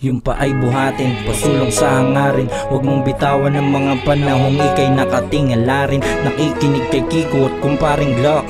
Yung pa ay buhatin, pasulong sa hangarin. Huwag mong bitawan ng mga panahong ikay nakatingala rin. Nakikinig kay Kiko at kumparing Glock.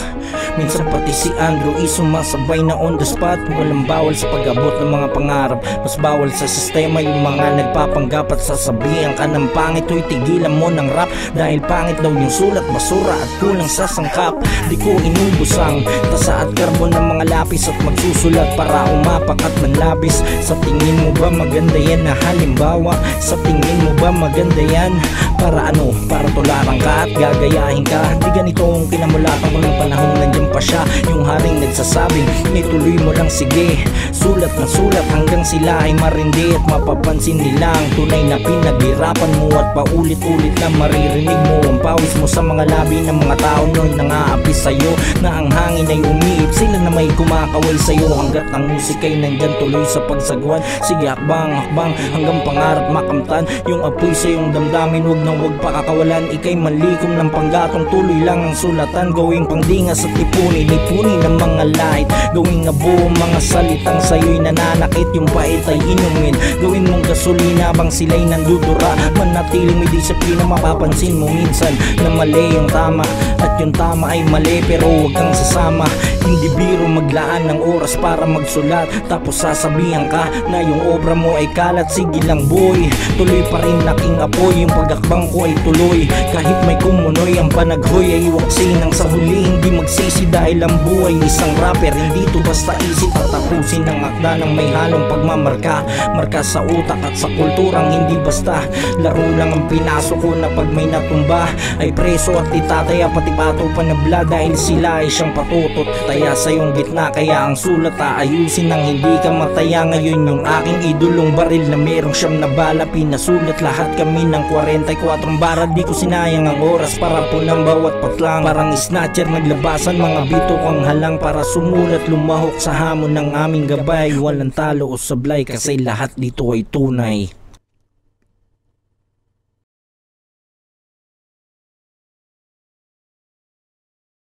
Minsan pati si Andrew sumasabay na on the spot. Walang bawal sa pag-abot ng mga pangarap. Mas bawal sa sistema yung mga nagpapanggap at sasabihan ka ng pangit. Hoy, tigilan mo ng rap dahil pangit daw yung sulat, basura at kulang sa sangkap. Di ko inubos ang tasa at karbon ng mga lapis at magsusulat para umapak at manlabis. Sa tingin mo ba maganda yan na halimbawa? Sa tingin mo ba maganda yan? Para ano? Para tularan ka at gagayahin ka. Di ganito ang kinamulatan ko ng panahon nandiyan pa siya. Yung haring nagsasabing ituloy mo lang, sige. Sulat na sulat hanggang sila ay marindi at mapapansin nila ang tunay na pinaghirapan mo. At paulit-ulit na maririnig mo ang pawis mo sa mga labi ng mga tao noon nang-aapi sa'yo. Na ang hangin ay umiip, sila na may kumakaway sa'yo. Hanggat ang musika ay nandyan tuloy sa pagsagwan. Sige, hakbang, hakbang hanggang pangarap makamtan. Yung apoy sa iyong damdamin, huwag pakakawalan. Ika'y malikom ng panggatong, tuloy lang ang sulatan. Gawing pangdingas at ipunin ng mga light. Gawing abo mga salitang sa'yo'y nananakit. Yung pait ay inumin, gawin mong gasolina bang sila'y nandudura. Manatiling may disiplina, mapapansin mo minsan na mali yung tama at yung tama ay mali, pero huwag kang sasama. Hindi biro maglaan ng oras para magsulat tapos sasabihan ka na yung obra mo ay kalat. Sige lang boy, tuloy pa rin aking apoy. Yung pagakbang ko ay tuloy kahit may kumunoy. Ang panaghoy ay waksinang sa huli hindi magsisi dahil ang buhay isang rapper. Hindi to basta isip at tapusin ang akda ng may halong pagmamarka. Marka sa utak at sa kulturang hindi basta laro lang ang pinasok ko na pag may natumba ay preso at itataya pati pato panabla dahil sila ay siyang patutot. Taya sa iyong gitna kaya ang sulat aayusin nang hindi ka mataya. Ngayon yung aking idolong baril na merong siyam na bala, pinasulat lahat kami ng 44 bara. Di ko sinayang ang oras para po ng bawat patlang. Parang snatcher naglabasan mga bito ang halang para sumulat lumahok sa hamon ng aming gabay. Walang talo o sablay kasi lahat dito ay tunay.